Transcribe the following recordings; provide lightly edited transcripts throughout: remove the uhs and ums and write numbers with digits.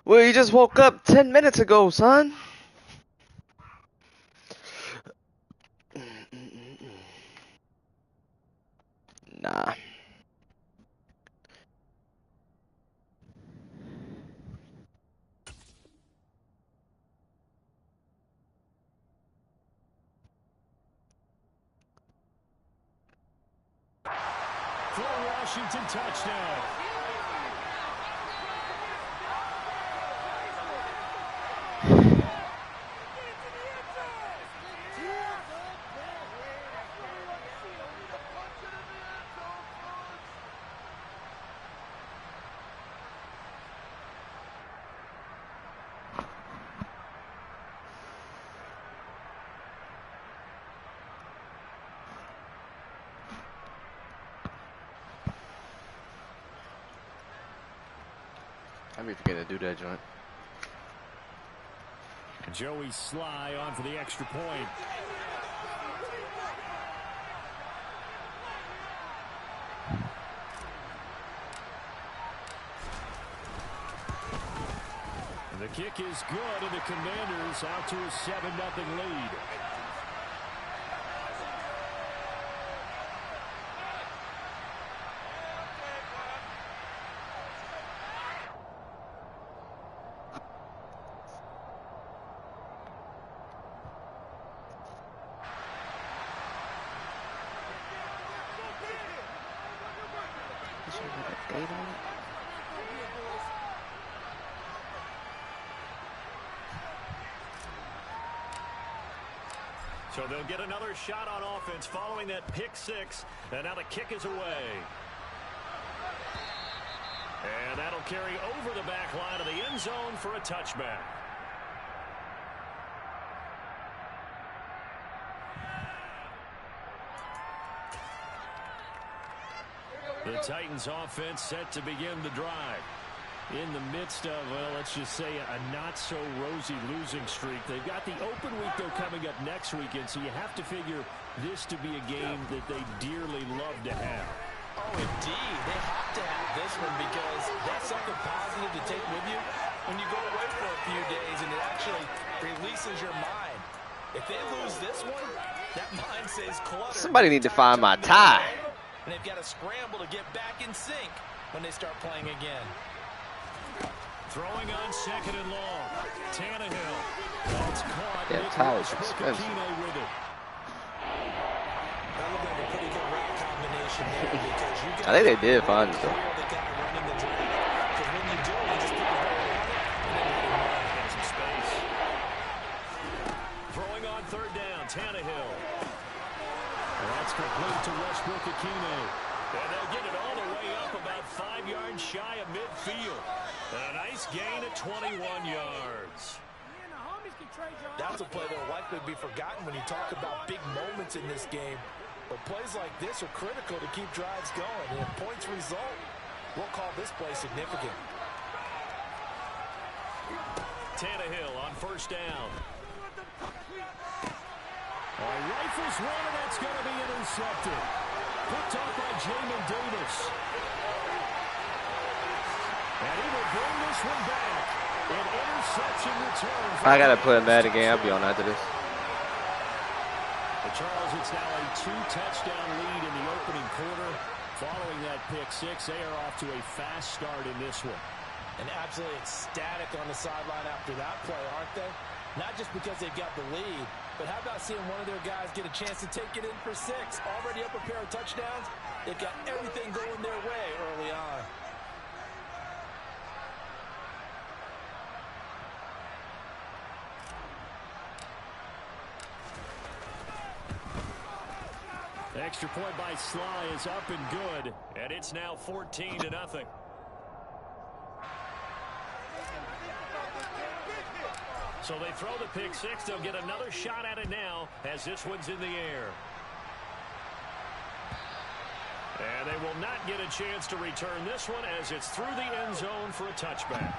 Well, you just woke up 10 minutes ago, son. Nah. For Washington, touchdown. I be forgetting to do that joint. Joey Sly on for the extra point. And the kick is good, and the Commanders out to a 7-0 lead. So they'll get another shot on offense following that pick six. And now the kick is away. And that'll carry over the back line of the end zone for a touchback. The Titans offense set to begin the drive. In the midst of, well, let's just say a not-so-rosy losing streak. They've got the open week, though, coming up next weekend, so you have to figure this to be a game that they dearly love to have. Oh, indeed. They have to have this one because that's something positive to take with you when you go away for a few days, and it actually releases your mind. If they lose this one, that mind stays cluttered. Somebody need to find my tie. And they've got to scramble to get back in sync when they start playing again. Throwing on second and long. Tannehill. That's caught. Yeah, tie is expensive. That looked like a pretty good route combination there because you got I think they did find it, though. Throwing on third down. Tannehill. That's complete to Westbrook-Ikhine. And they'll get it all the way up about 5 yards shy of midfield. And a nice gain at 21 yards. That's a play that will likely be forgotten when you talk about big moments in this game. But plays like this are critical to keep drives going. And if points result, we'll call this play significant. Tannehill on first down. Rifles one, and that's going to be intercepted. Picked off by Jamin Davis. And he will bring this one back. An interception return. I got to play a Madden game. I'll be on after this. The Charles, it's now a 2-touchdown lead in the opening quarter. Following that pick six, they are off to a fast start in this one. And absolutely ecstatic on the sideline after that play, aren't they? Not just because they've got the lead, but how about seeing one of their guys get a chance to take it in for six? Already up a pair of touchdowns. They've got everything going their way early on. Extra point by Sly is up and good, and it's now 14-0. So they throw the pick six. They'll get another shot at it now as this one's in the air. And they will not get a chance to return this one as it's through the end zone for a touchback.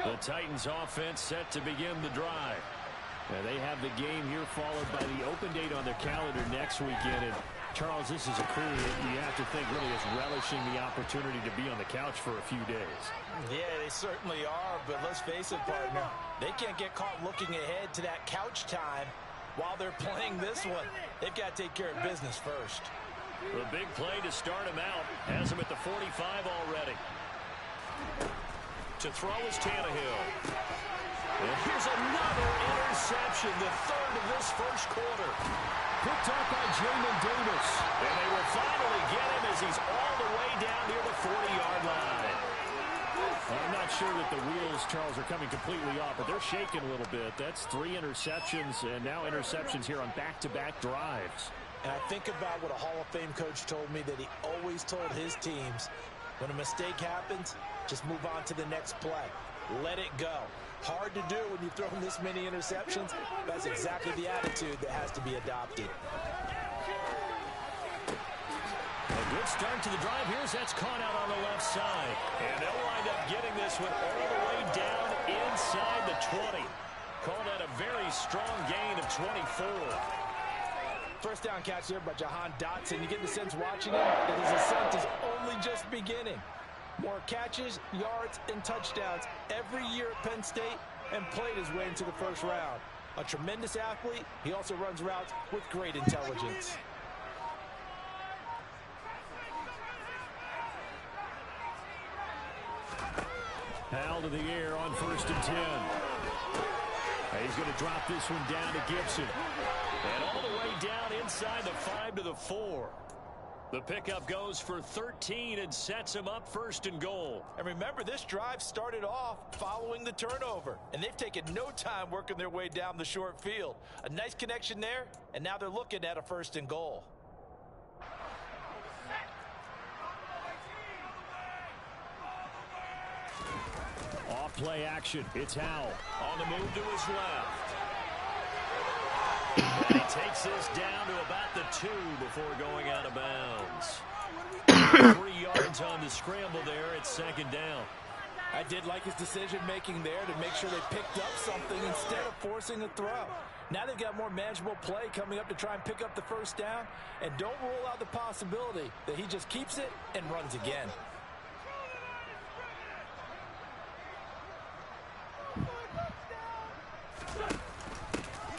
The Titans offense set to begin the drive. And they have the game here followed by the open date on their calendar next weekend. And Charles, this is a crew that you have to think really is relishing the opportunity to be on the couch for a few days. Yeah, they certainly are, but let's face it, partner. They can't get caught looking ahead to that couch time while they're playing this one. They've got to take care of business first. The big play to start him out has him at the 45 already. To throw is Tannehill. And here's another interception, the third of this first quarter. Picked up by Jamin Davis. And they will finally get him as he's all the way down near the 40-yard line. I'm not sure that the wheels, Charles, are coming completely off, but they're shaking a little bit. That's 3 interceptions, and now interceptions here on back-to-back drives. And I think about what a Hall of Fame coach told me that he always told his teams, when a mistake happens, just move on to the next play. Let it go. Hard to do when you've thrown this many interceptions. That's exactly the attitude that has to be adopted. A good start to the drive. Here's that's caught out on the left side. And they'll wind up getting this one all the way down inside the 20. Called that a very strong gain of 24. First down catch there by Jahan Dotson. You get the sense watching him that his ascent is only just beginning. More catches, yards, and touchdowns every year at Penn State, and played his way into the first round. A tremendous athlete, he also runs routes with great intelligence. Hal to the air on 1st and 10. He's going to drop this one down to Gibson. And all the way down inside the 5 to the 4. The pickup goes for 13 and sets him up 1st and goal. And remember, this drive started off following the turnover. And they've taken no time working their way down the short field. A nice connection there, and now they're looking at a 1st and goal. Off play action. It's Howell on the move to his left. And he takes this down to about the 2 before going out of bounds. 3 yards on the scramble there. It's 2nd down. I did like his decision-making there to make sure they picked up something instead of forcing a throw. Now they've got more manageable play coming up to try and pick up the 1st down. And don't rule out the possibility that he just keeps it and runs again.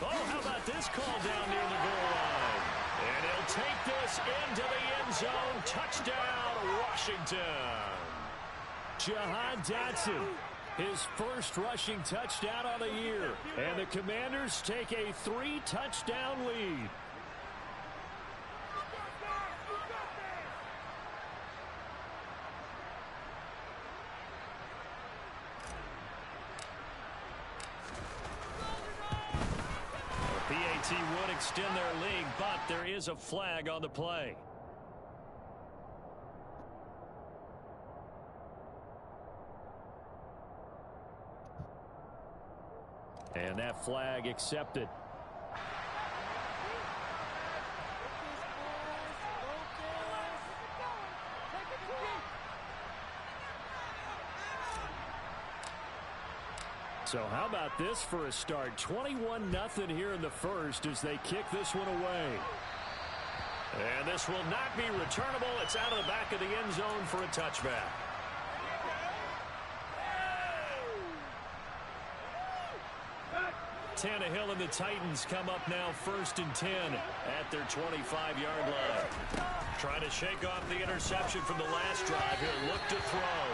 Oh, how about this call down near the goal line? And he'll take this into the end zone. Touchdown, Washington. Jahan Dotson, his first rushing touchdown of the year. And the Commanders take a 3-touchdown lead. PAT would extend their lead, but there is a flag on the play. And that flag accepted. So how about this for a start? 21-0 here in the first as they kick this one away. And this will not be returnable. It's out of the back of the end zone for a touchback. Tannehill and the Titans come up now 1st and 10 at their 25-yard line. Trying to shake off the interception from the last drive here. Look to throw.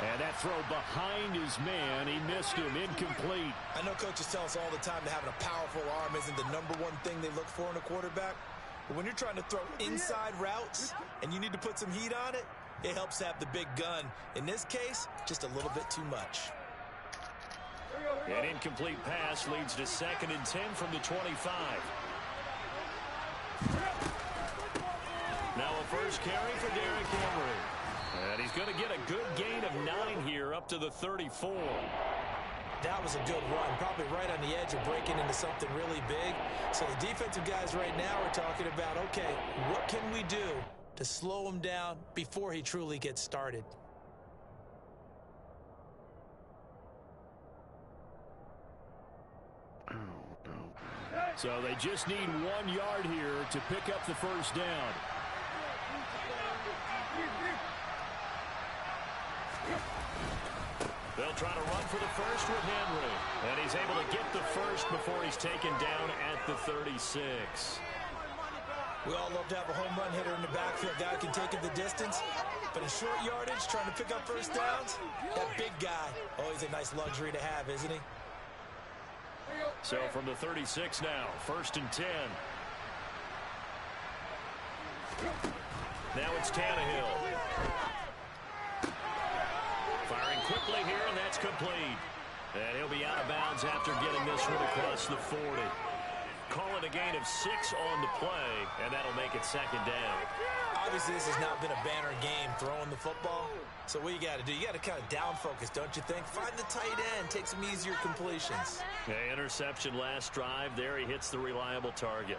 And that throw behind his man. He missed him. Incomplete. I know coaches tell us all the time that having a powerful arm isn't the #1 thing they look for in a quarterback. But when you're trying to throw inside routes and you need to put some heat on it, it helps have the big gun. In this case, just a little bit too much. An incomplete pass leads to 2nd and 10 from the 25. Now a first carry for Derrick Henry. And he's going to get a good gain of 9 here up to the 34. That was a good run, probably right on the edge of breaking into something really big. So the defensive guys right now are talking about, okay, what can we do to slow him down before he truly gets started? So they just need 1 yard here to pick up the first down. They'll try to run for the first with Henry. And he's able to get the first before he's taken down at the 36. We all love to have a home run hitter in the backfield. Guy can take it the distance. But in short yardage, trying to pick up first downs, that big guy, always a nice luxury to have, isn't he? So from the 36 now, 1st and 10. Now it's Tannehill. Firing quickly here, and that's complete. And he'll be out of bounds after getting this one across the 40. Call it a gain of 6 on the play, and that'll make it 2nd down. Obviously, this has not been a banner game throwing the football. So what you got to do, you got to kind of down focus, don't you think? Find the tight end, take some easier completions. Okay, interception last drive. There he hits the reliable target.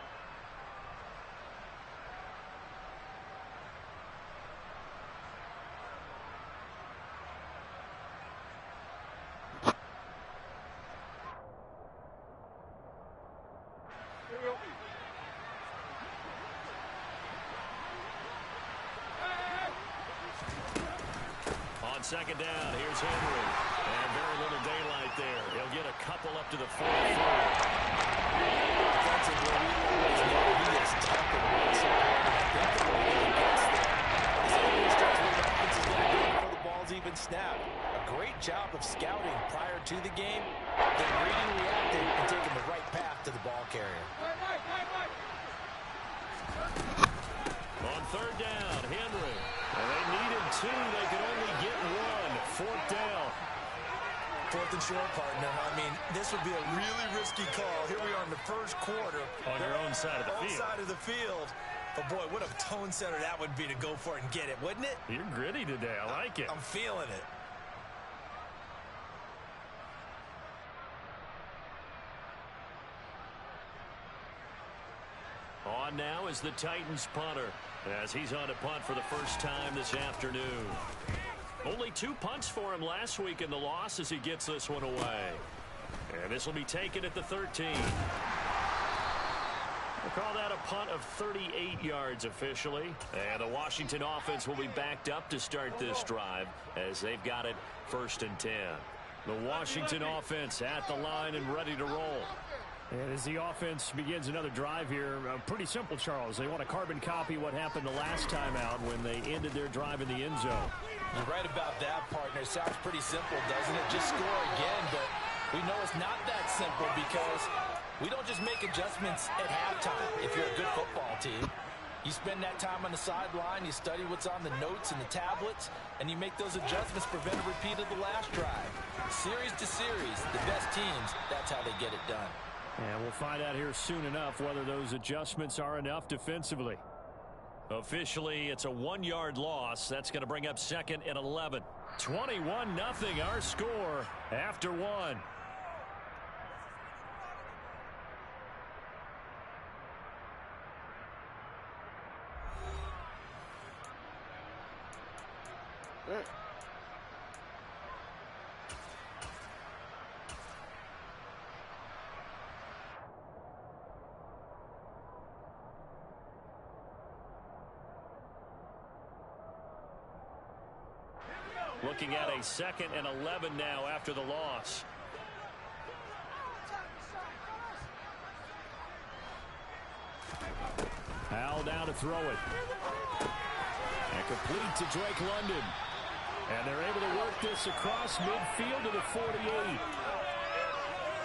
On 2nd down, here's Henry. And very little daylight there. He'll get a couple up to the 44. Defensively, we always know he is tough and runs support. I think the way he gets there is always starts with the offense is going to do before the ball's even snapped. A great job of scouting prior to the game, then reading, reacting, and taking the right path to the ball carrier. On 3rd down, Henry. And they needed 2. They could only get 1. 4th down. 4th and short, partner. I mean, this would be a really risky call. Here we are in the 1st quarter. On your own side of the field. Side of the field. But, boy, what a tone setter that would be to go for it and get it, wouldn't it? You're gritty today. I like it. I'm feeling it. On now is the Titans punter, as he's on to punt for the first time this afternoon. Only 2 punts for him last week in the loss as he gets this one away. And this will be taken at the 13. We'll call that a punt of 38 yards officially. And the Washington offense will be backed up to start this drive as they've got it 1st and 10. The Washington offense at the line and ready to roll. And as the offense begins another drive here, pretty simple, Charles. They want to carbon copy what happened the last time out when they ended their drive in the end zone. You're right about that, partner. Sounds pretty simple, doesn't it? Just score again, but we know it's not that simple because we don't just make adjustments at halftime if you're a good football team. You spend that time on the sideline, you study what's on the notes and the tablets, and you make those adjustments, prevent a repeat of the last drive. Series to series, the best teams, that's how they get it done. And we'll find out here soon enough whether those adjustments are enough defensively. Officially, it's a 1-yard loss. That's going to bring up 2nd and 11. 21-0 our score after 1. Looking at a 2nd and 11 now after the loss. Howell down to throw it. And complete to Drake London. And they're able to work this across midfield to the 48.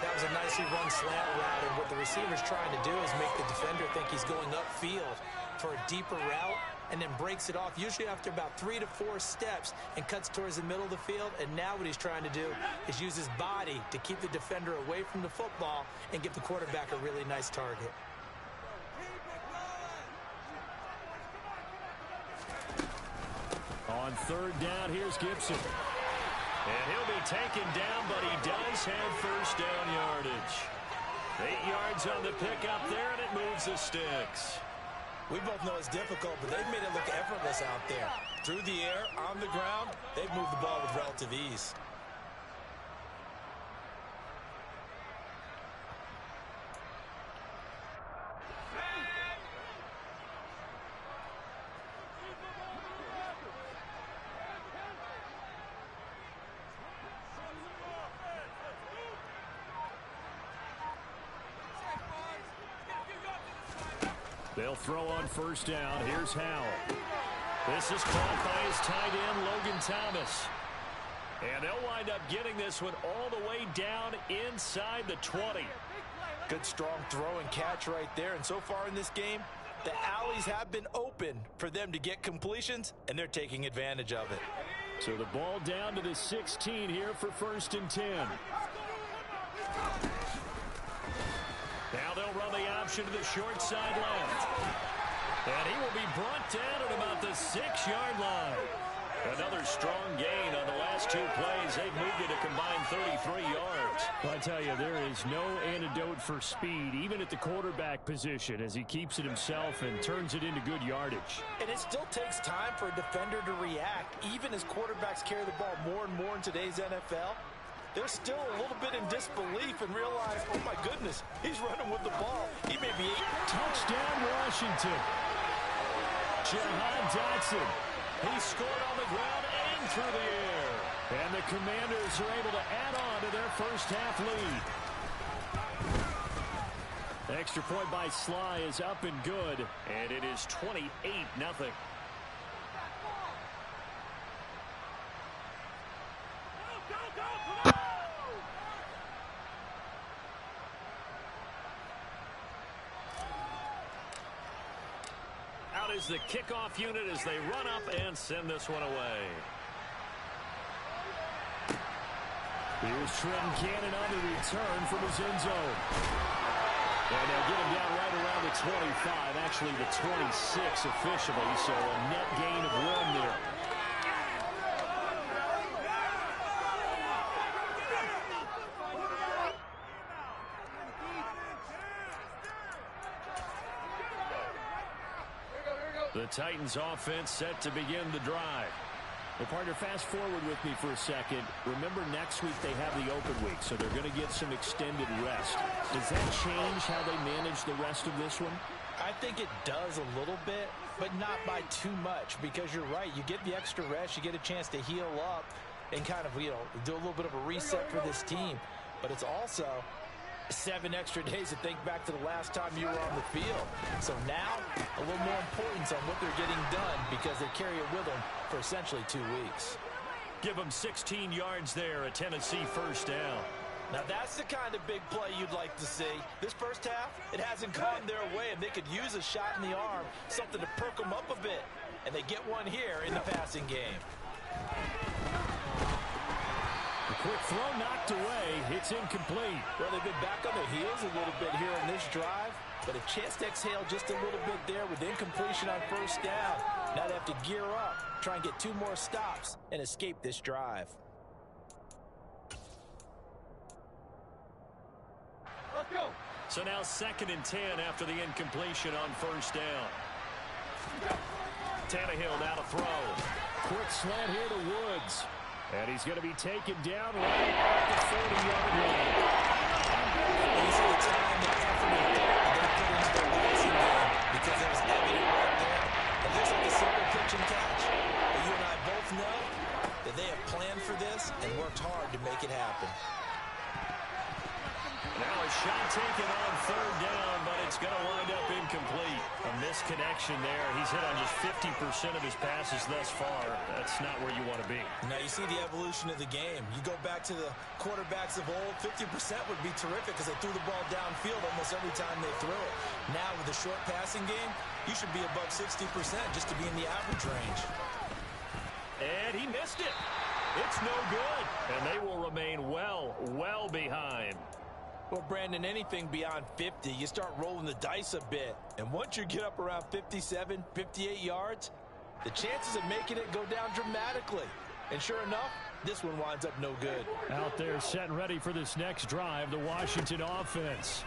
That was a nicely run slant route, and what the receiver's trying to do is make the defender think he's going upfield for a deeper route, and then breaks it off, usually after about 3 to 4 steps, and cuts towards the middle of the field. And now what he's trying to do is use his body to keep the defender away from the football and give the quarterback a really nice target. On 3rd down, here's Gibson. And he'll be taken down, but he does have first down yardage. 8 yards on the pickup there, and it moves the sticks. We both know it's difficult, but they've made it look effortless out there. Through the air, on the ground, they've moved the ball with relative ease. They'll throw on first down. Here's Howell. This is caught by his tight end, Logan Thomas. And they'll wind up getting this one all the way down inside the 20. Good strong throw and catch right there. And so far in this game, the alleys have been open for them to get completions, and they're taking advantage of it. So the ball down to the 16 here for 1st and 10. Now they'll run the option to the short side left. And he will be brought down at about the 6-yard line. Another strong gain on the last 2 plays. They've moved it a combined 33 yards. Well, I tell you, there is no antidote for speed, even at the quarterback position, as he keeps it himself and turns it into good yardage. And it still takes time for a defender to react. Even as quarterbacks carry the ball more and more in today's NFL, they're still a little bit in disbelief and realize, oh my goodness, he's running with the ball. He may be 8. Touchdown, Washington. Jahan Dotson. He scored on the ground and through the air. And the Commanders are able to add on to their first half lead. Extra point by Sly is up and good. And it is 28-0. Out is the kickoff unit as they run up and send this one away. Here's Trenton Cannon on the return from his end zone. And they'll get him down right around the 25, actually the 26 officially, so a net gain of 1 there. The Titans offense set to begin the drive. Well, partner, fast forward with me for a second. Remember, next week they have the open week, so they're going to get some extended rest. Does that change how they manage the rest of this one? I think it does a little bit, but not by too much, because you're right. You get the extra rest, you get a chance to heal up and kind of, do a little bit of a reset for this team. But it's also 7 extra days to think back to the last time you were on the field. So now, a little more importance on what they're getting done because they carry it with them for essentially 2 weeks. Give them 16 yards there, a Tennessee first down. Now that's the kind of big play you'd like to see. This first half, it hasn't gone their way, and they could use a shot in the arm, something to perk them up a bit. And they get one here in the passing game. A quick throw knocked away. It's incomplete. Well, they've been back on their heels a little bit here in this drive, but a chance to exhale just a little bit there with incompletion on first down. Now they have to gear up, try and get 2 more stops, and escape this drive. Let's go. So now 2nd and 10 after the incompletion on first down. Tannehill now to throw. Quick slant here to Woods. And he's going to be taken down right at the 40-yard line. You see the time, the effort, and thought that they put into their passing game because it was evident right there. It looks like a simple pitch and catch. But you and I both know that they have planned for this and worked hard to make it happen. Now a shot taken on 3rd down, but it's going to wind up incomplete. A misconnection there. He's hit on just 50% of his passes thus far. That's not where you want to be. Now you see the evolution of the game. You go back to the quarterbacks of old, 50% would be terrific because they threw the ball downfield almost every time they threw it. Now with the short passing game, you should be above 60% just to be in the average range. And he missed it. It's no good. And they will remain well behind. Well, Brandon, anything beyond 50, you start rolling the dice a bit. And once you get up around 57, 58 yards, the chances of making it go down dramatically. And sure enough, this one winds up no good. Out there set and ready for this next drive, the Washington offense.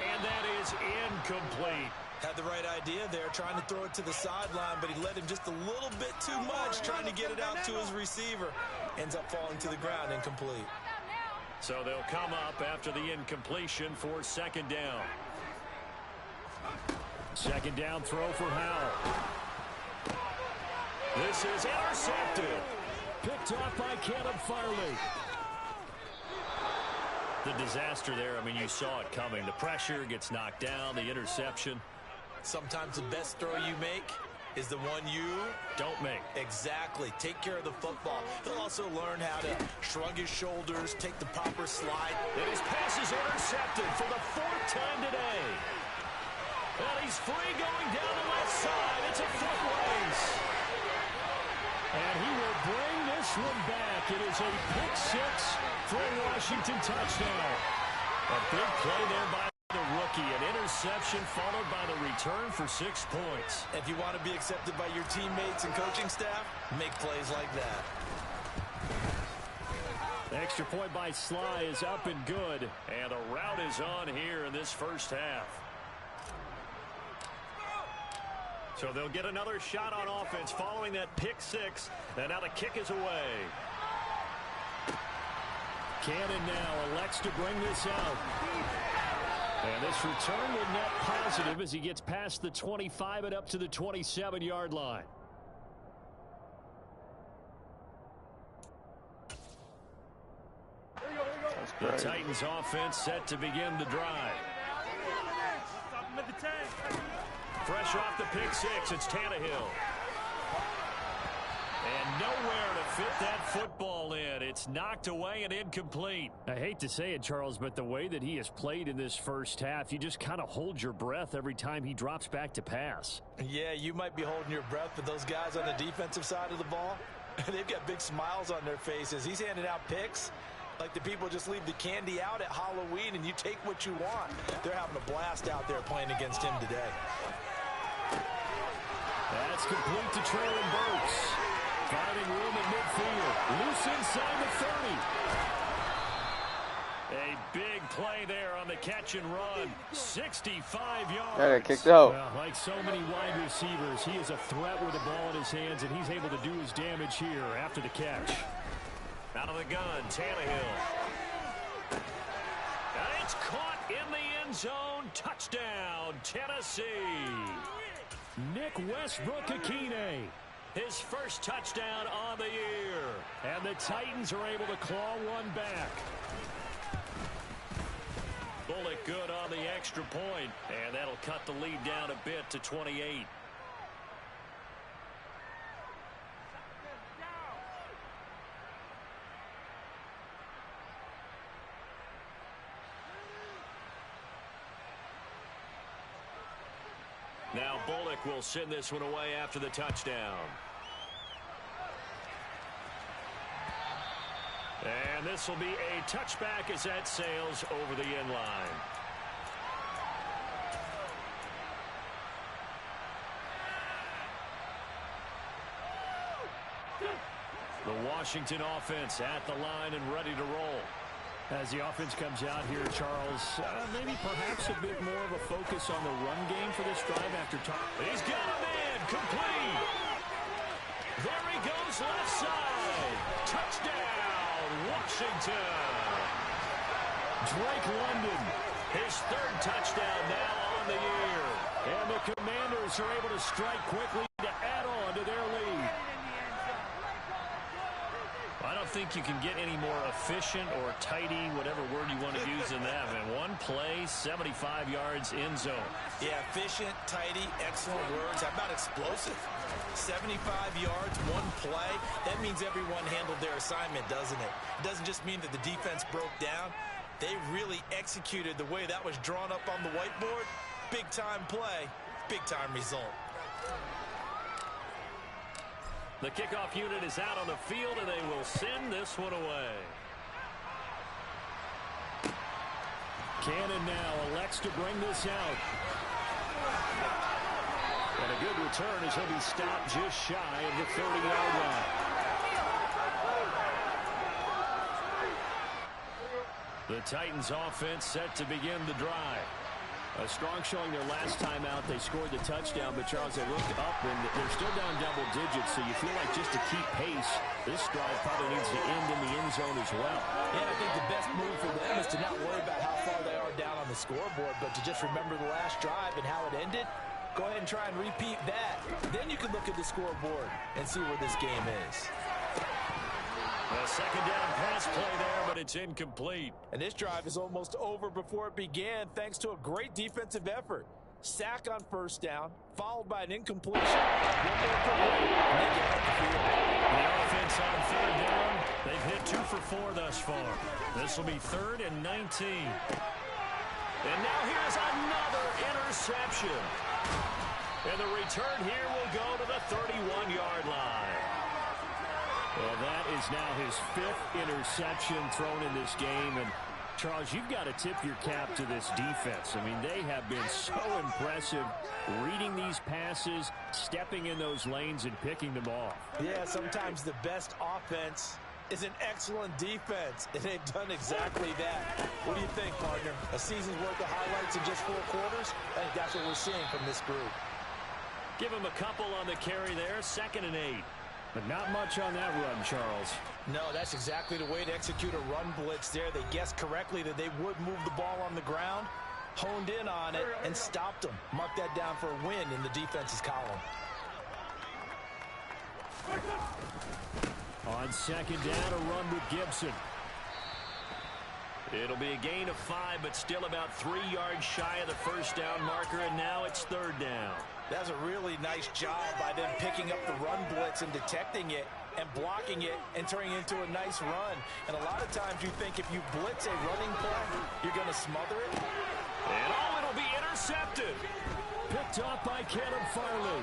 And that is incomplete. Had the right idea there, trying to throw it to the sideline, but he let him just a little bit too much, trying to get it out to his receiver. Ends up falling to the ground, incomplete. So they'll come up after the incompletion for 2nd down. 2nd down throw for Howell. This is intercepted. Picked off by Caleb Farley. The disaster there, I mean, you saw it coming. The pressure gets knocked down, the interception. Sometimes the best throw you make is the one you don't make. Exactly. Take care of the football. He'll also learn how to shrug his shoulders, take the proper slide. And his pass is intercepted for the 4th time today. And he's free going down the left side. It's a foot race. And he will bring this one back. It is a pick 6 for a Washington touchdown. A big play there by the rookie. An interception followed by the return for 6 points. If you want to be accepted by your teammates and coaching staff, make plays like that. The extra point by Sly is up and good. And a rout is on here in this first half. So they'll get another shot on offense following that pick 6. And now the kick is away. Cannon now elects to bring this out. And this return will net positive as he gets past the 25 and up to the 27-yard line. The Titans offense set to begin the drive. Fresh off the pick 6, it's Tannehill. And nowhere to fit that football in. It's knocked away and incomplete. I hate to say it, Charles, but the way that he has played in this first half, you just kind of hold your breath every time he drops back to pass. Yeah, you might be holding your breath, but those guys on the defensive side of the ball, they've got big smiles on their faces. He's handing out picks like the people just leave the candy out at Halloween and you take what you want. They're having a blast out there playing against him today. That's complete to Traylon Burks. Finding room in midfield. Loose inside the 30. A big play there on the catch and run. 65 yards. Yeah, they kicked out. Well, like so many wide receivers, he is a threat with the ball in his hands, and he's able to do his damage here after the catch. Out of the gun, Tannehill. And it's caught in the end zone. Touchdown, Tennessee. Nick Westbrook-Ikhine. His first touchdown on the year. And the Titans are able to claw one back. Bullock good on the extra point. And that'll cut the lead down a bit to 28. Now Bullock will send this one away after the touchdown. And this will be a touchback as that sails over the end line. The Washington offense at the line and ready to roll. As the offense comes out here, Charles, maybe perhaps a bit more of a focus on the run game for this drive after time. He's got a man, complete. There he goes, left side. Touchdown, Washington. Drake London, his 3rd touchdown now on the year. And the Commanders are able to strike quickly to add on to their lead. I don't think you can get any more efficient or tidy, whatever word you want to use in that. And one play, 75 yards in zone. Yeah, efficient, tidy, excellent words. How about explosive? 75 yards, one play. That means everyone handled their assignment, doesn't it? It doesn't just mean that the defense broke down. They really executed the way that was drawn up on the whiteboard. Big-time play, big-time result. The kickoff unit is out on the field, and they will send this one away. Cannon now elects to bring this out. And a good return as he'll be stopped just shy of the 30-yard line. The Titans offense set to begin the drive. A strong showing their last time out. They scored the touchdown, but Charles, they looked up, and they're still down double digits, so you feel like just to keep pace, this drive probably needs to end in the end zone as well. Yeah, I think the best move for them is to not worry about how far they are down on the scoreboard, but to just remember the last drive and how it ended. Go ahead and try and repeat that. Then you can look at the scoreboard and see where this game is. A second down pass play there, but It's incomplete. And this drive is almost over before it began thanks to a great defensive effort. Sack on first down, followed by an incompletion. One more for Wade, and they get off the field. The offense on third down. They've hit 2 for 4 thus far. This will be 3rd and 19. And now here's another interception. And the return here will go to the 31-yard line. Well, that is now his 5th interception thrown in this game. And Charles, you've got to tip your cap to this defense. I mean, they have been so impressive reading these passes, stepping in those lanes, and picking them off. Yeah, sometimes the best offense is an excellent defense, and they've done exactly that. What do you think, partner? A season's worth of highlights in just 4 quarters? I think that's what we're seeing from this group. Give him a couple on the carry there, 2nd and 8. But not much on that run, Charles. No, that's exactly the way to execute a run blitz there. They guessed correctly that they would move the ball on the ground, honed in on it, and stopped them. Mark that down for a win in the defense's column. On 2nd down, a run with Gibson. It'll be a gain of 5, but still about 3 yards shy of the first down marker, and now it's 3rd down. That's a really nice job by them picking up the run blitz and detecting it and blocking it and turning it into a nice run. And a lot of times you think if you blitz a running play, you're going to smother it. And it'll be intercepted. Picked off by Caleb Farley.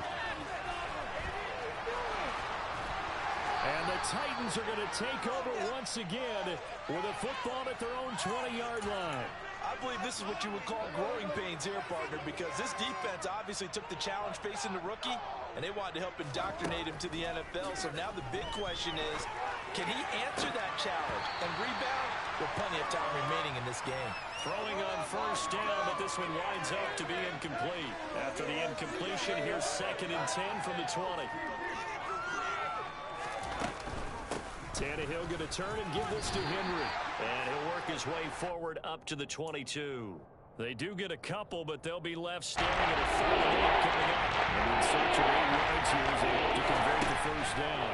And the Titans are going to take over once again with a football at their own 20-yard line. I believe this is what you would call growing pains here, partner, because this defense obviously took the challenge facing the rookie, and they wanted to help indoctrinate him to the NFL. So now the big question is, can he answer that challenge and rebound with plenty of time remaining in this game? Throwing on first down, but this one winds up to be incomplete. After the incompletion, here's 2nd and 10 from the 20. Tannehill going to turn and give this to Henry. And he'll work his way forward up to the 22. They do get a couple, but they'll be left standing at a 3rd and 8 coming up. And in search of 8 yards here as they hope to convert the first down.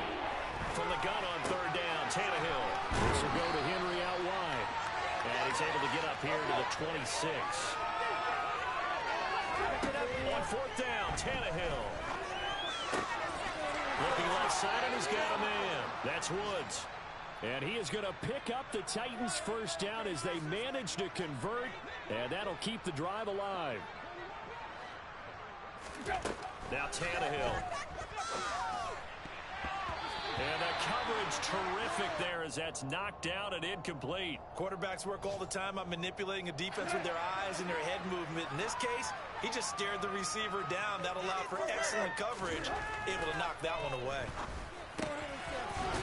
From the gun on 3rd down, Tannehill. This will go to Henry out wide. And he's able to get up here to the 26. On 4th down, Tannehill. Looking left side, and he's got a man. That's Woods. And he is going to pick up the Titans' first down as they manage to convert, and that'll keep the drive alive. Now Tannehill. And the coverage terrific there as that's knocked out and incomplete. Quarterbacks work all the time on manipulating a defense with their eyes and their head movement. In this case, he just stared the receiver down. That allowed for excellent coverage, able to knock that one away.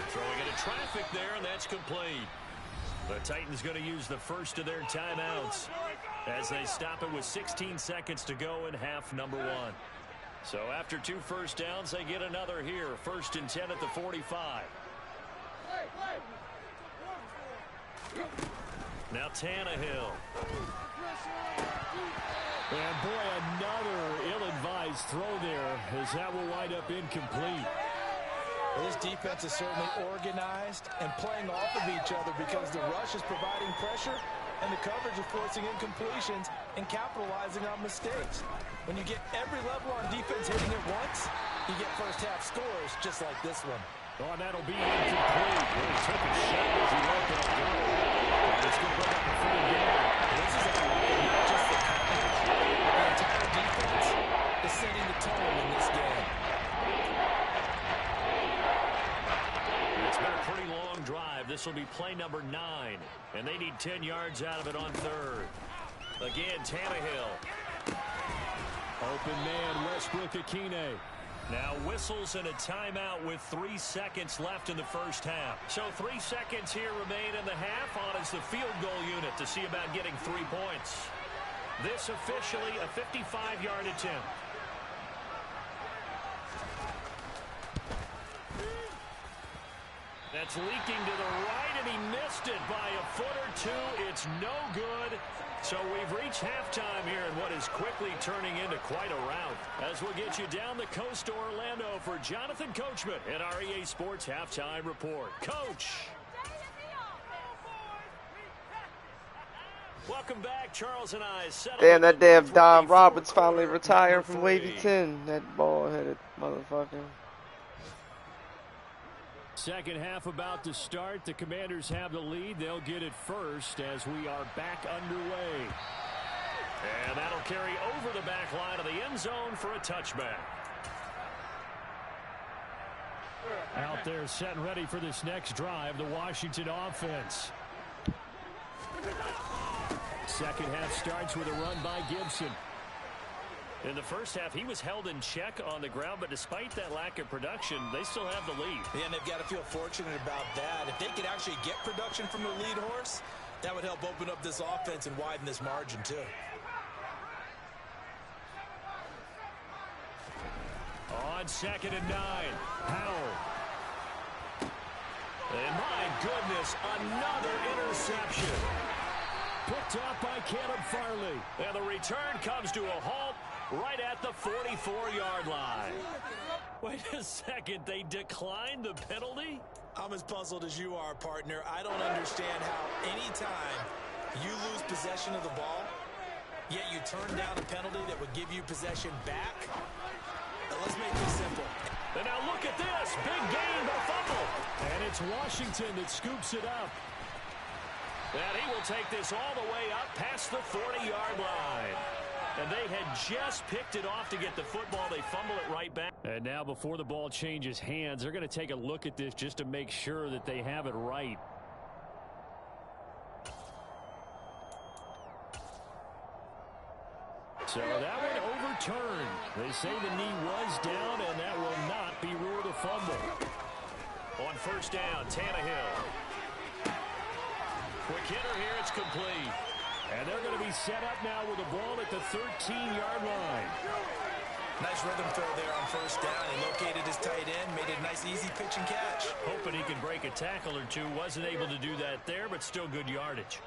Throwing into traffic there, and that's complete. The Titans going to use the first of their timeouts as they stop it with 16 seconds to go in half number 1. So after 2 first downs, they get another here. 1st and 10 at the 45. Now Tannehill. And boy, another ill-advised throw there as that will wind up incomplete. This defense is certainly organized and playing off of each other because the rush is providing pressure and the coverage is forcing incompletions and capitalizing on mistakes. When you get every level on defense hitting it once, you get first-half scores just like this one. Oh, and that'll be incomplete. Well, he took a shot as he let that go. And it's going to bring up a 3rd down. This is not just the coverage. The entire defense is setting the tone in this game. It's been a pretty long drive. This will be play number 9. And they need 10 yards out of it on 3rd. Again, Tannehill. Open man, Westbrook-Ikhine. Now whistles and a timeout with 3 seconds left in the first half. So 3 seconds here remain in the half. On is the field goal unit to see about getting 3 points. This officially a 55-yard attempt. That's leaking to the right, and he missed it by a foot or 2. It's no good. So we've reached halftime here in what is quickly turning into quite a rout. As we'll get you down the coast to Orlando for Jonathan Coachman at our EA Sports Halftime Report. Coach! Welcome back, Charles and I. Damn, that damn Don Roberts finally retired from Wavy 10. That ball-headed motherfucker. Second half about to start. The Commanders have the lead. They'll get it first as we are back underway. And that'll carry over the back line of the end zone for a touchback. Out there set and ready for this next drive, the Washington offense. Second half starts with a run by Gibson. In the first half, he was held in check on the ground, but despite that lack of production, they still have the lead. Yeah, and they've got to feel fortunate about that. If they could actually get production from their lead horse, that would help open up this offense and widen this margin, too. On 2nd and 9, Howell. And my goodness, another interception. Picked up by Caleb Farley. And the return comes to a halt right at the 44-yard line. Wait a second, they declined the penalty? I'm as puzzled as you are, partner. I don't understand how any time you lose possession of the ball, yet you turn down a penalty that would give you possession back. Now, let's make this simple. And now look at this. Big gain, but fumble. And it's Washington that scoops it up. And he will take this all the way up past the 40-yard line. And they had just picked it off to get the football. They fumble it right back. And now before the ball changes hands, they're going to take a look at this just to make sure that they have it right. So that one overturned. They say the knee was down, and that will not be ruled a fumble. On first down, Tannehill. Quick hitter here, it's complete. And they're going to be set up now with the ball at the 13-yard line. Nice rhythm throw there on first down. He located his tight end, made it a nice easy pitch and catch. Hoping he can break a tackle or two. Wasn't able to do that there, but still good yardage.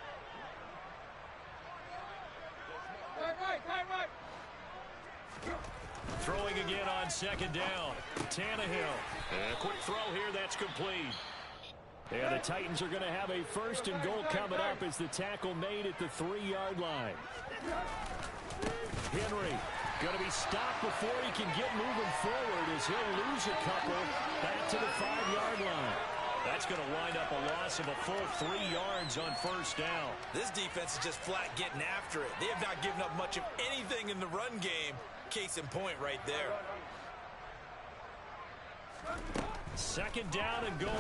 Throwing again on second down. Tannehill. And a quick throw here, that's complete. And the Titans are going to have a 1st and goal coming up as the tackle made at the 3-yard line. Henry going to be stopped before he can get moving forward as he'll lose a couple back to the 5-yard line. That's going to wind up a loss of a full 3 yards on first down. This defense is just flat getting after it. They have not given up much of anything in the run game. Case in point right there. 2nd down and goal.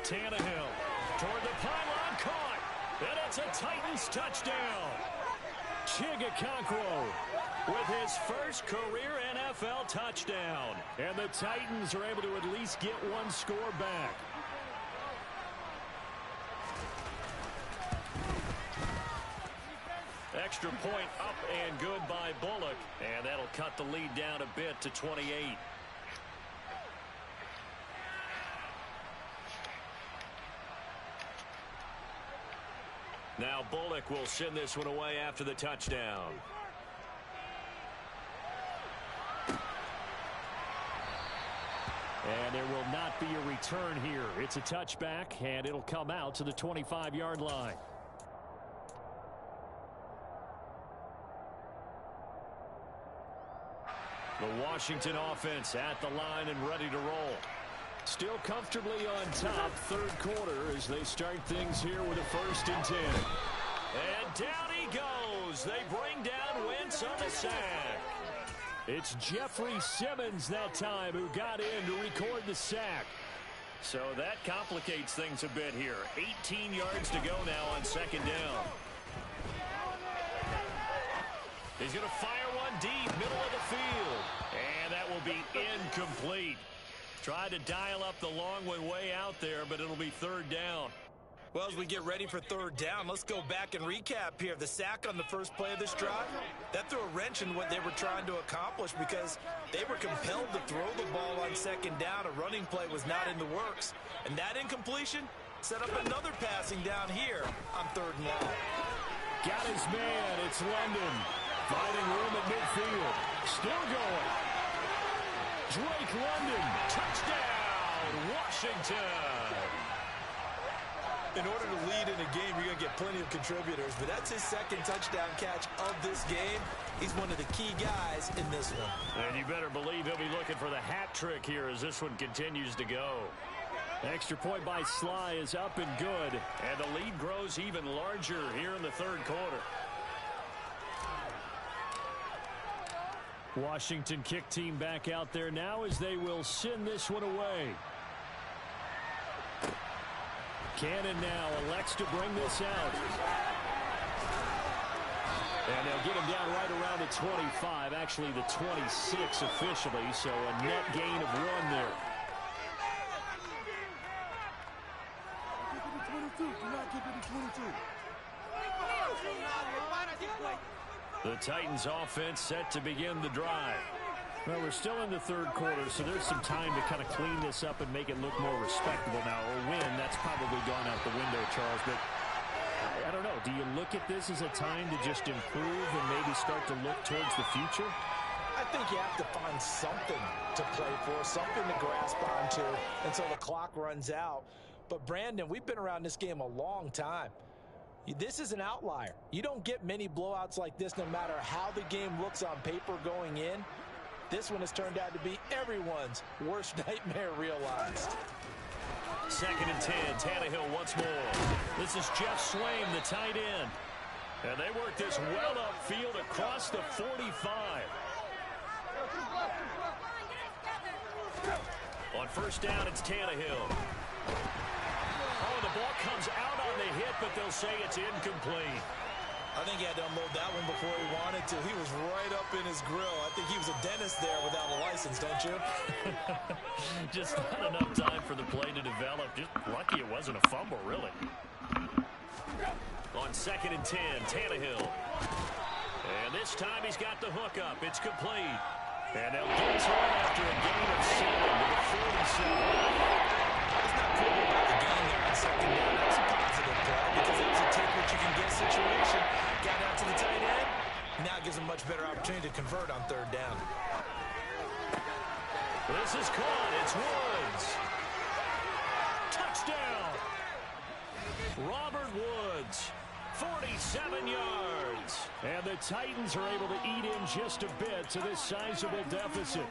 Tannehill toward the pylon, caught. And it's a Titans touchdown. Chigakonkwo with his first career NFL touchdown. And the Titans are able to at least get one score back. Extra point up and good by Bullock. And that'll cut the lead down a bit to 28. Now Bullock will send this one away after the touchdown. And there will not be a return here. It's a touchback, and it'll come out to the 25-yard line. The Washington offense at the line and ready to roll. Still comfortably on top, 3rd quarter as they start things here with a 1st and 10. And down he goes. They bring down Wentz on the sack. It's Jeffrey Simmons that time who got in to record the sack. So that complicates things a bit here. 18 yards to go now on 2nd down. He's going to fire one deep, middle of the field. And that will be incomplete. Tried to dial up the long way out there, but it'll be 3rd down. Well, as we get ready for 3rd down, let's go back and recap here. The sack on the first play of this drive, that threw a wrench in what they were trying to accomplish because they were compelled to throw the ball on 2nd down. A running play was not in the works. And that incompletion set up another passing down here on 3rd and long. Got his man. It's London. Finding room at midfield. Still going. Drake London. Touchdown, Washington. In order to lead in a game, you're going to get plenty of contributors, but that's his second touchdown catch of this game. He's one of the key guys in this one. And you better believe he'll be looking for the hat trick here as this one continues to go. Extra point by Sly is up and good, and the lead grows even larger here in the third quarter. Washington kick team back out there now as they will send this one away. Cannon now elects to bring this out. And they'll get him down right around the 25, actually the 26 officially, so a net gain of 1 there. The Titans offense set to begin the drive. Well, we're still in the third quarter, so there's some time to kind of clean this up and make it look more respectable now. Or win, that's probably gone out the window, Charles. But I don't know. Do you look at this as a time to just improve and maybe start to look towards the future? I think you have to find something to play for, something to grasp onto until the clock runs out. But, Brandon, we've been around this game a long time. This is an outlier. You don't get many blowouts like this no matter how the game looks on paper going in. This one has turned out to be everyone's worst nightmare realized. 2nd and 10, Tannehill once more. This is Jeff Swaim, the tight end. And they work this well upfield across the 45. On first down, it's Tannehill. Oh, the ball comes out on the hit, but they'll say it's incomplete. I think he had to unload that one before he wanted to. He was right up in his grill. I think he was a dentist there without a license, don't you? Just not enough time for the play to develop. Just lucky it wasn't a fumble, really. On 2nd and 10, Tannehill. And this time he's got the hook up. It's complete. And they'll get to it after a gain of 7 to the 47. It's not cool about the game there on 2nd down. That's a positive play because it's a take what you can get situation. Got out to the tight end. Now it gives him much better opportunity to convert on 3rd down. This is caught. It's Woods. Touchdown. Robert Woods. 47 yards. And the Titans are able to eat in just a bit to this sizable deficit.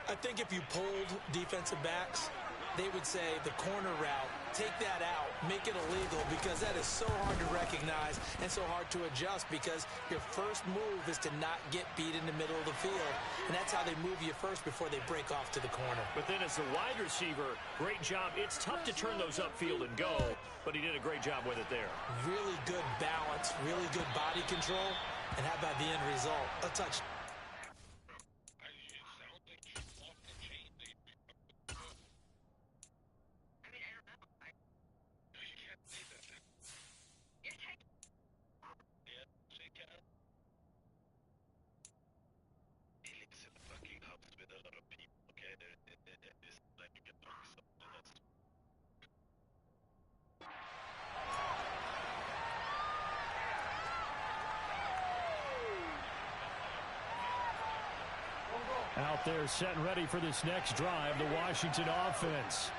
I think if you polled defensive backs, they would say the corner route, take that out, make it illegal, because that is so hard to recognize and so hard to adjust because your first move is to not get beat in the middle of the field. And that's how they move you first before they break off to the corner. But then as the wide receiver, great job. It's tough to turn those upfield and go, but he did a great job with it there. Really good balance, really good body control. And how about the end result? A touchdown. Out there set and ready for this next drive, the Washington offense.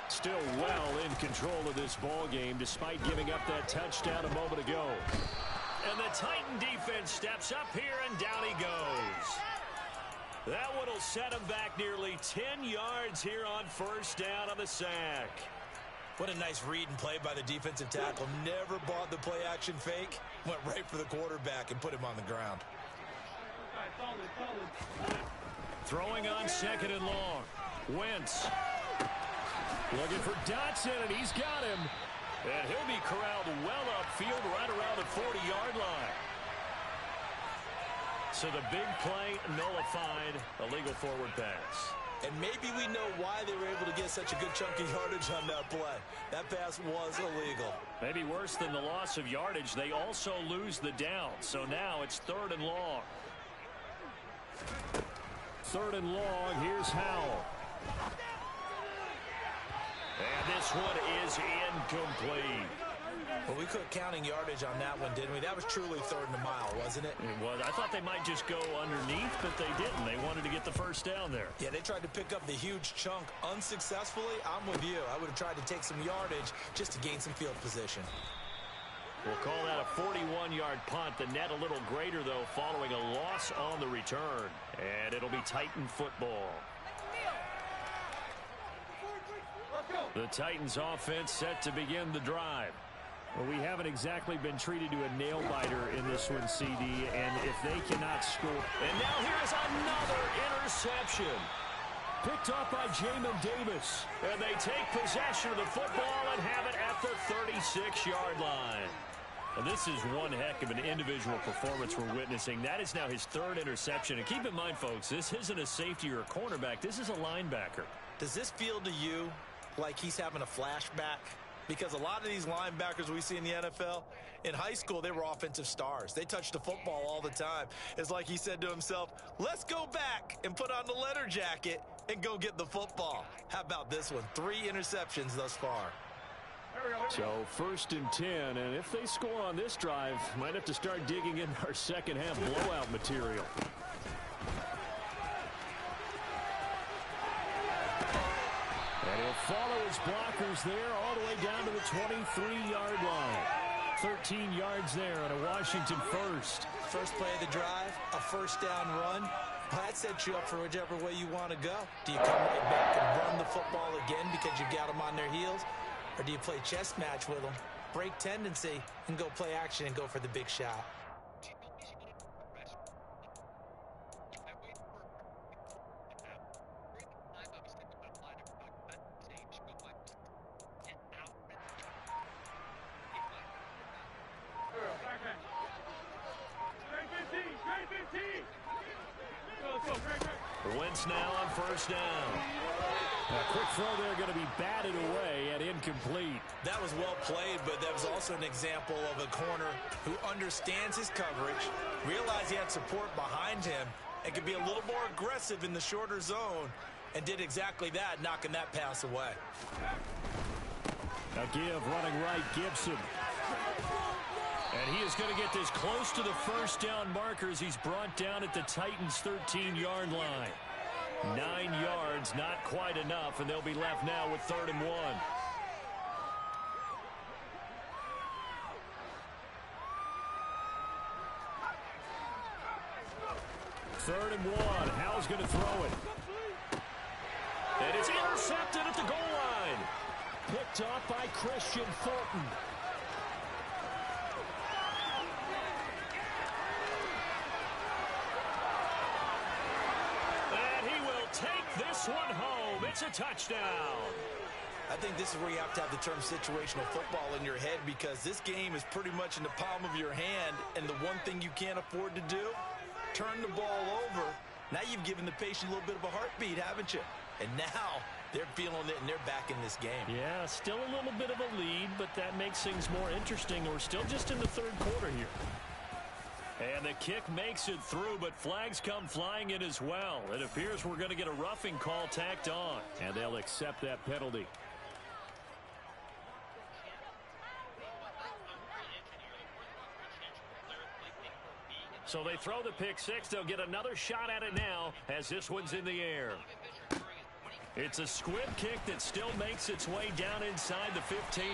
Still well in control of this ball game despite giving up that touchdown a moment ago. And the Titan defense steps up here and down he goes. That one will set him back nearly 10 yards here on 1st down on the sack. What a nice read and play by the defensive tackle. Never bought the play action fake. Went right for the quarterback and put him on the ground. Throwing on 2nd and long. Wentz. Looking for Dotson, and he's got him. And he'll be corralled well upfield right around the 40-yard line. So the big play nullified, a legal forward pass. And maybe we know why they were able to get such a good chunk of yardage on that play. That pass was illegal. Maybe worse than the loss of yardage, they also lose the down. So now it's 3rd and long. 3rd and long, here's Howell. And this one is incomplete. Well, we quit counting yardage on that one, didn't we? That was truly 3rd and a mile, wasn't it? It was. I thought they might just go underneath, but they didn't. They wanted to get the first down there. Yeah, they tried to pick up the huge chunk unsuccessfully. I'm with you. I would have tried to take some yardage just to gain some field position. We'll call that a 41-yard punt. The net a little greater, though, following a loss on the return. And it'll be Titan football. The Titans offense set to begin the drive. Well, we haven't exactly been treated to a nail-biter in this one, CD, and if they cannot score... And now here's another interception. Picked up by Jamin Davis. And they take possession of the football and have it at the 36-yard line. And this is one heck of an individual performance we're witnessing. That is now his 3rd interception. And keep in mind, folks, this isn't a safety or a cornerback. This is a linebacker. Does this feel to you like he's having a flashback? Because a lot of these linebackers we see in the NFL, in high school, they were offensive stars. They touched the football all the time. It's like he said to himself, let's go back and put on the letter jacket and go get the football. How about this one? 3 interceptions thus far. So 1st and 10, and if they score on this drive, might have to start digging in our second half blowout material. And he'll follow his blockers there all the way down to the 23-yard line. 13 yards there on a Washington first. First play of the drive, a first down run. That sets you up for whichever way you want to go. Do you come right back and run the football again because you got them on their heels? Or do you play chess match with them, break tendency, and go play action and go for the big shot? Wentz now on first down. A quick throw there going to be batted away and incomplete. That was well played, but that was also an example of a corner who understands his coverage, realized he had support behind him, and could be a little more aggressive in the shorter zone, and did exactly that, knocking that pass away. A give running right, Gibson. And he is going to get this close to the first down markers. He's brought down at the Titans' 13-yard line. 9 yards, not quite enough, and they'll be left now with 3rd and 1. Third and 1. Howell's going to throw it. And it's intercepted at the goal line. Picked up by Christian Fulton. Take this one home. It's a touchdown. I think this is where you have to have the term situational football in your head, because this game is pretty much in the palm of your hand, and the one thing you can't afford to do, turn the ball over. Now you've given the patient a little bit of a heartbeat, haven't you? And now they're feeling it, and they're back in this game. Yeah, still a little bit of a lead, but that makes things more interesting. We're still just in the 3rd quarter here. And the kick makes it through, but flags come flying in as well. It appears we're going to get a roughing call tacked on, and they'll accept that penalty. So they throw the pick six. They'll get another shot at it now as this one's in the air. It's a squib kick that still makes its way down inside the 15.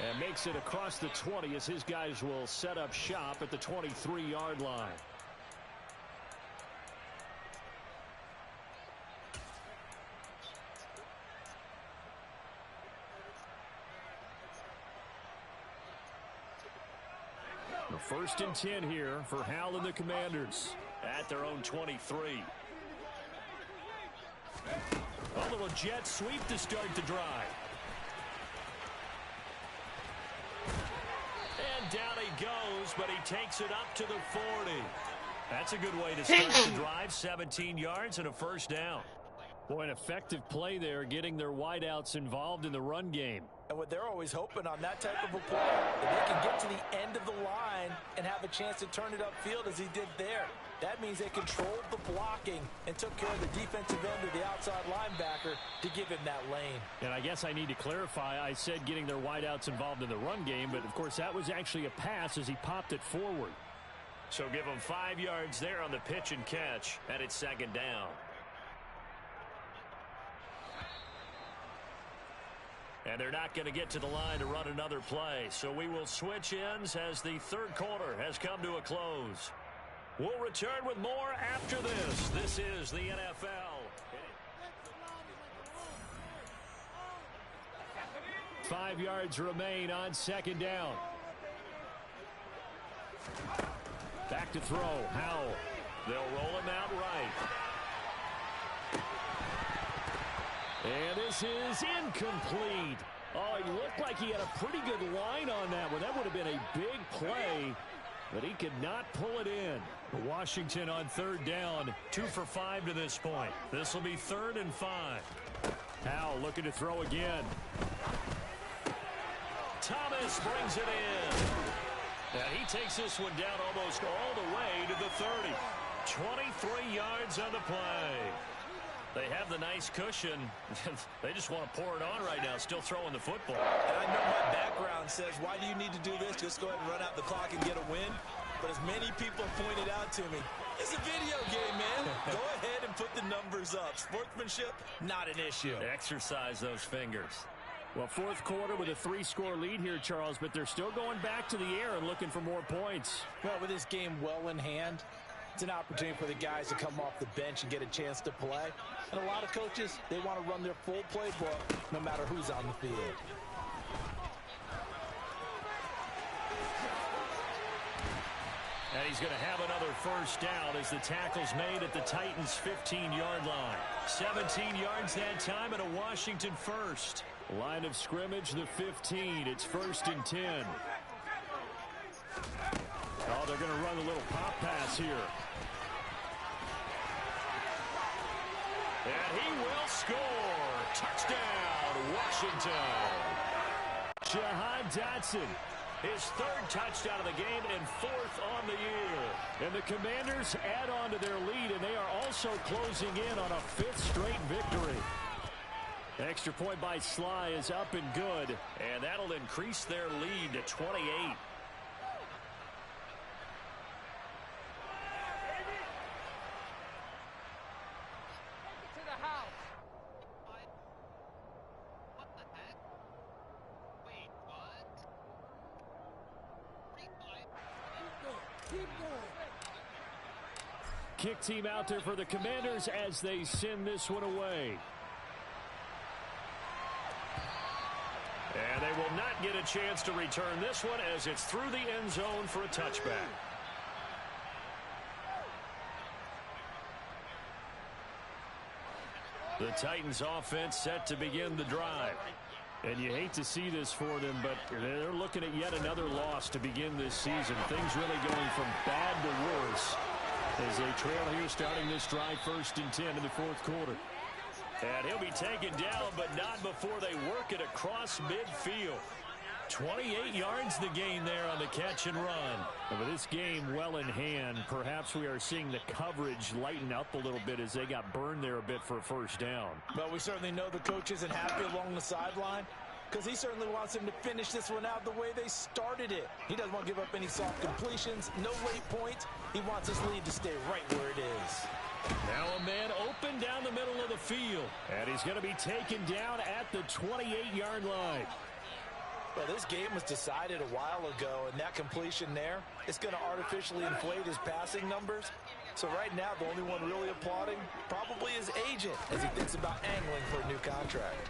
And makes it across the 20 as his guys will set up shop at the 23-yard line. The 1st and 10 here for Howell and the Commanders at their own 23. A little jet sweep to start the drive. And down he goes, but he takes it up to the 40. That's a good way to start the drive. 17 yards and a first down. Boy, an effective play there, getting their wideouts involved in the run game. And what they're always hoping on that type of a play, that they can get to the end of the line and have a chance to turn it upfield as he did there. That means they controlled the blocking and took care of the defensive end of the outside linebacker to give him that lane. And I guess I need to clarify, I said getting their wideouts involved in the run game, but of course that was actually a pass as he popped it forward. So give them 5 yards there on the pitch and catch, and it's second down. And they're not going to get to the line to run another play. So we will switch ends as the third quarter has come to a close. We'll return with more after this. This is the NFL. 5 yards remain on second down. Back to throw. Howell. They'll roll him out right. And this is incomplete. Oh, he looked like he had a pretty good line on that one. That would have been a big play, but he could not pull it in. Washington on third down, 2 for 5 to this point. This will be 3rd and 5. Howell looking to throw again. Thomas brings it in. And he takes this one down almost all the way to the 30. 23 yards on the play. They have the nice cushion. They just want to pour it on right now, still throwing the football. And I know my background says, why do you need to do this? Just go ahead and run out the clock and get a win. But as many people pointed out to me, it's a video game, man. Go ahead and put the numbers up. Sportsmanship, not an issue. Exercise those fingers. Well, fourth quarter with a 3-score lead here, Charles, but they're still going back to the air and looking for more points. Well, with this game well in hand, it's an opportunity for the guys to come off the bench and get a chance to play. And a lot of coaches, they want to run their full playbook no matter who's on the field. And he's going to have another first down as the tackle's made at the Titans' 15-yard line. 17 yards that time and a Washington first. Line of scrimmage, the 15. It's 1st and 10. Oh, they're going to run a little pop pass here. And he will score. Touchdown, Washington. Jahan Dotson, his 3rd touchdown of the game and 4th on the year. And the Commanders add on to their lead, and they are also closing in on a 5th straight victory. Extra point by Sly is up and good, and that'll increase their lead to 28. Kick team out there for the Commanders as they send this one away. And they will not get a chance to return this one as it's through the end zone for a touchback. The Titans offense set to begin the drive. And you hate to see this for them, but they're looking at yet another loss to begin this season. Things really going from bad to worse as they trail here starting this drive 1st and 10 in the 4th quarter. And he'll be taken down, but not before they work it across midfield. 28 yards the gain there on the catch and run. And with this game well in hand, perhaps we are seeing the coverage lighten up a little bit as they got burned there a bit for a first down. But we certainly know the coach isn't happy along the sideline because he certainly wants them to finish this one out the way they started it. He doesn't want to give up any soft completions, no late points. He wants his lead to stay right where it is. Now a man open down the middle of the field. And he's going to be taken down at the 28-yard line. Well, this game was decided a while ago, and that completion there, it's going to artificially inflate his passing numbers. So right now, the only one really applauding probably his agent as he thinks about angling for a new contract.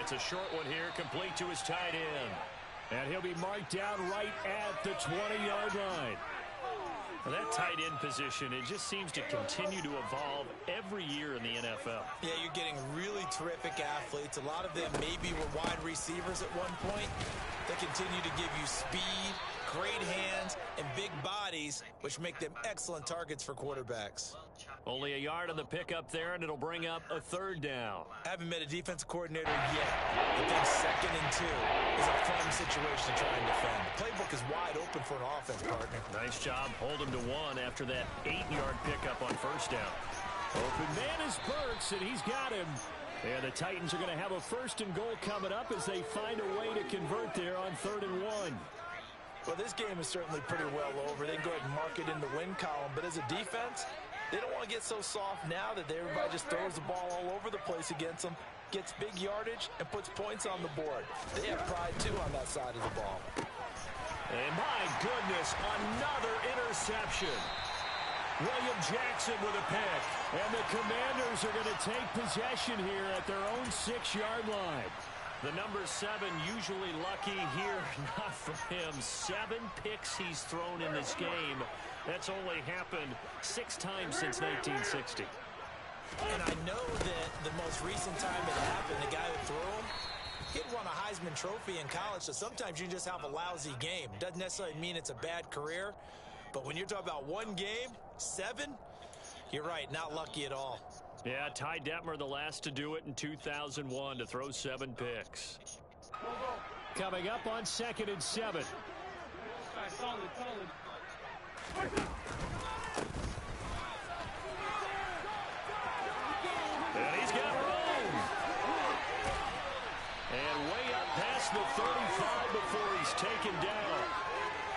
It's a short one here, complete to his tight end. And he'll be marked down right at the 20-yard line. Well, that tight end position, it just seems to continue to evolve every year in the NFL. Yeah, you're getting really terrific athletes. A lot of them maybe were wide receivers at one point. They continue to give you speed, great hands and big bodies, which make them excellent targets for quarterbacks. Only a yard on the pickup there, and it'll bring up a third down. I haven't met a defensive coordinator yet that thinks 2nd and 2 is a fun situation to try and defend. The playbook is wide open for an offense, partner. Nice job. Hold him to 1 after that 8-yard pickup on first down. Open man is Burks, and he's got him. And the Titans are going to have a 1st and goal coming up as they find a way to convert there on 3rd and 1. Well, this game is certainly pretty well over. They can go ahead and mark it in the win column. But as a defense, they don't want to get so soft now that everybody just throws the ball all over the place against them, gets big yardage, and puts points on the board. They have pride, too, on that side of the ball. And my goodness, another interception. William Jackson with a pick. And the Commanders are going to take possession here at their own 6-yard line. The number 7 usually lucky here, not for him. 7 picks he's thrown in this game. That's only happened 6 times since 1960. And I know that the most recent time it happened, the guy who threw him, he'd won a Heisman Trophy in college, so sometimes you just have a lousy game. Doesn't necessarily mean it's a bad career, but when you're talking about one game, 7, you're right, not lucky at all. Yeah, Ty Detmer, the last to do it in 2001, to throw 7 picks. Coming up on 2nd and 7. And he's got room. And way up past the 35 before he's taken down.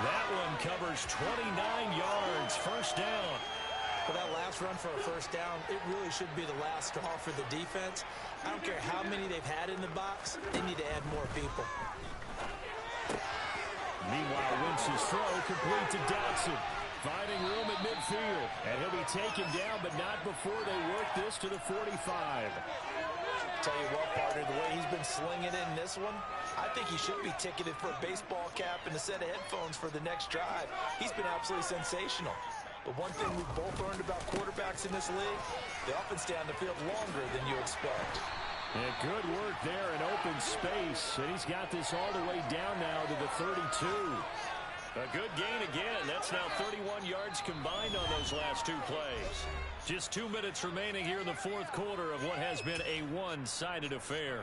That one covers 29 yards, 1st down. For that last run for a 1st down, it really should be the last straw for the defense. I don't care how many they've had in the box. They need to add more people. Meanwhile, Wentz's throw complete to Dotson. Finding room at midfield. And he'll be taken down, but not before they work this to the 45. Tell you what, partner, the way he's been slinging in this one, I think he should be ticketed for a baseball cap and a set of headphones for the next drive. He's been absolutely sensational. But one thing we've both learned about quarterbacks in this league, they often stay on the field longer than you expect. And good work there in open space. And he's got this all the way down now to the 32. A good gain again. That's now 31 yards combined on those last 2 plays. Just 2 minutes remaining here in the 4th quarter of what has been a one-sided affair.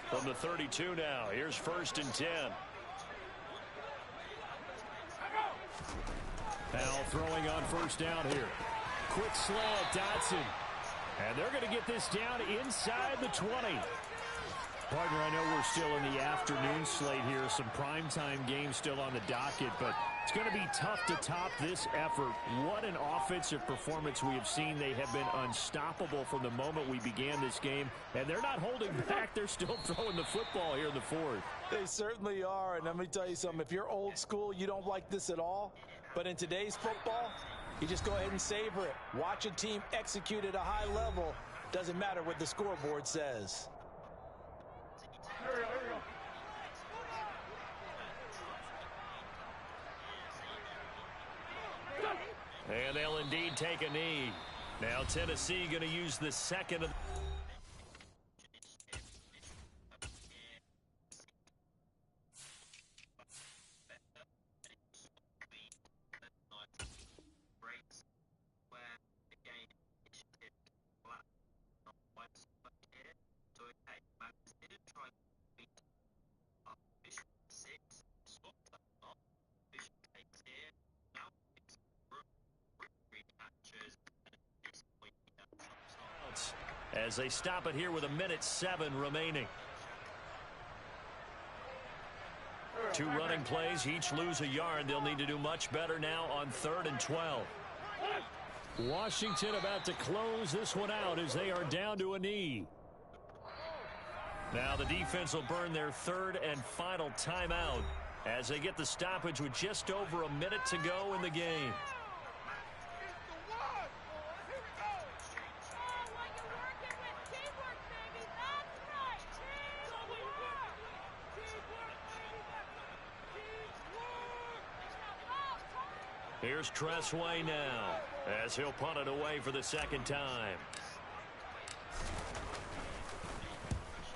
From the 32 now, here's 1st and 10. Now throwing on 1st down here. Quick slant, Dotson. And they're going to get this down inside the 20. Partner, I know we're still in the afternoon slate here. Some primetime games still on the docket, but it's going to be tough to top this effort. What an offensive performance we have seen. They have been unstoppable from the moment we began this game, and they're not holding back. They're still throwing the football here in the 4th. They certainly are, and let me tell you something. If you're old school, you don't like this at all. But in today's football, you just go ahead and savor it. Watch a team execute at a high level. Doesn't matter what the scoreboard says. And they'll indeed take a knee. Now Tennessee going to use the 2nd of... as they stop it here with 1:07 remaining. 2 running plays, each lose a yard. They'll need to do much better now on 3rd and 12. Washington about to close this one out as they are down to a knee. Now the defense will burn their 3rd and final timeout as they get the stoppage with just over a minute to go in the game. Here's Tressway now as he'll punt it away for the 2nd time.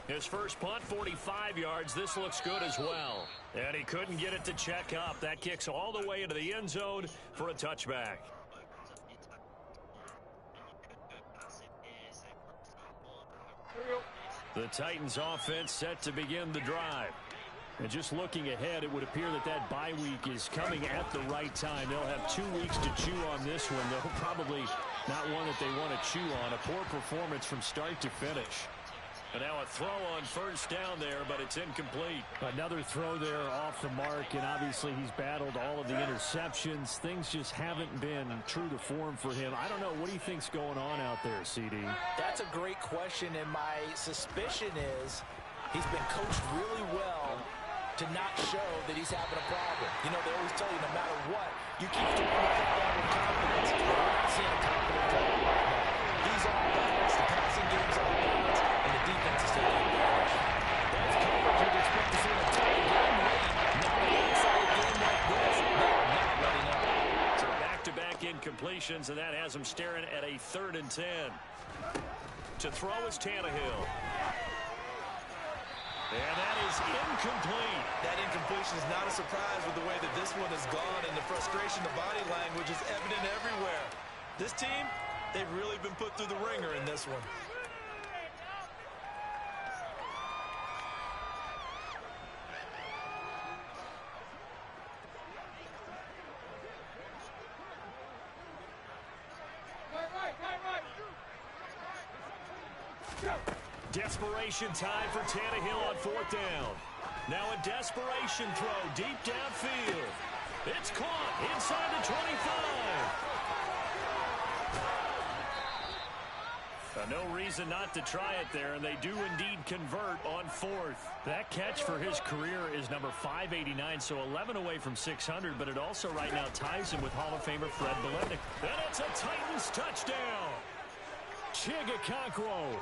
His first punt, 45 yards. This looks good as well. And he couldn't get it to check up. That kicks all the way into the end zone for a touchback. The Titans offense set to begin the drive. And just looking ahead, it would appear that that bye week is coming at the right time. They'll have 2 weeks to chew on this one, though probably not one that they want to chew on. A poor performance from start to finish. And now a throw on first down there, but it's incomplete. Another throw there off the mark, and obviously he's battled all of the interceptions. Things just haven't been true to form for him. I don't know. What do you think's going on out there, CD? That's a great question, and my suspicion is he's been coached really well to not show that he's having a problem. You know, they always tell you no matter what, you keep throwing the football with confidence. We're not seeing a confident player right now. He's on balance, the passing game's on balance, and the defense is taking advantage. That's coverage you'd expect to see in a tight game late. Not an exciting game like this. They're not letting up. So back-to-back incompletions, and that has him staring at a 3rd and 10. To throw is Tannehill. And that is incomplete. That incompletion is not a surprise with the way that this one has gone, and the frustration, the body language is evident everywhere. This team, they've really been put through the ringer in this one. Desperation time for Tannehill on 4th down. Now a desperation throw deep downfield. It's caught inside the 25. No reason not to try it there, and they do indeed convert on 4th. That catch for his career is number 589, so 11 away from 600, but it also right now ties him with Hall of Famer Fred Biletnikoff. And it's a Titans touchdown. Chigokoko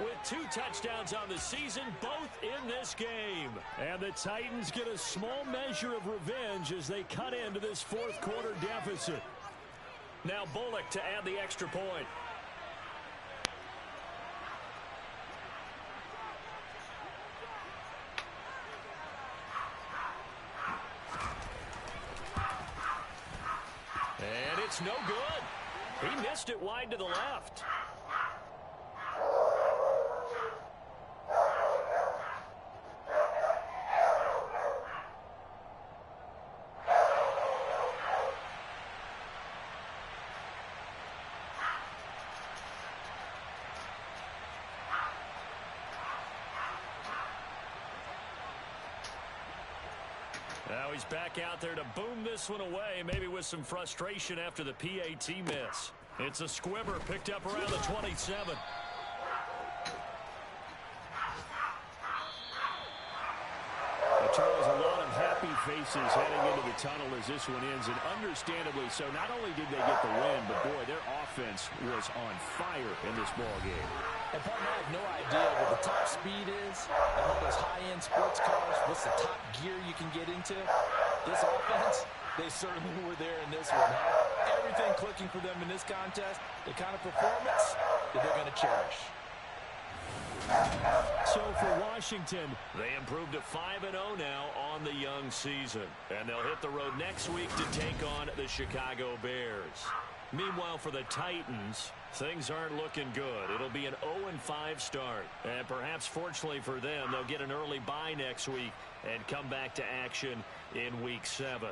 with 2 touchdowns on the season, both in this game. And the Titans get a small measure of revenge as they cut into this 4th quarter deficit. Now Bullock to add the extra point. And it's no good. He missed it wide to the left. Now he's back out there to boom this one away, maybe with some frustration after the PAT miss. It's a squibber picked up around the 27. Charles, a lot of happy faces heading into the tunnel as this one ends, and understandably so. Not only did they get the win, but boy, their offense was on fire in this ball game. And partner, I have no idea what the top speed is and all those high-end sports cars. What's the top gear you can get into? This offense, they certainly were there in this one. Everything clicking for them in this contest, the kind of performance that they're going to cherish. So for Washington, they improved to 5-0 now on the young season. And they'll hit the road next week to take on the Chicago Bears. Meanwhile, for the Titans, things aren't looking good. It'll be an 0-5 start. And perhaps fortunately for them, they'll get an early bye next week and come back to action in Week 7.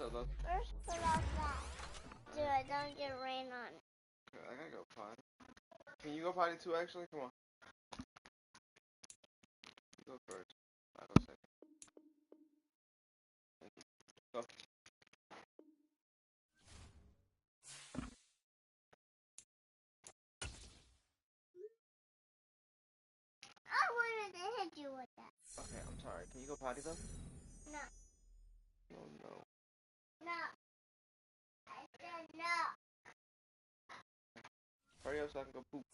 up, though? First, put off that. So I don't get rain on it. I gotta go potty. Can you go potty too, actually? Come on. You go first. I'll go second. Go. I wanted to hit you with that. Okay, I'm sorry. Can you go potty, though? No. Oh, no. No. I said no. Hurry up so I can go poop.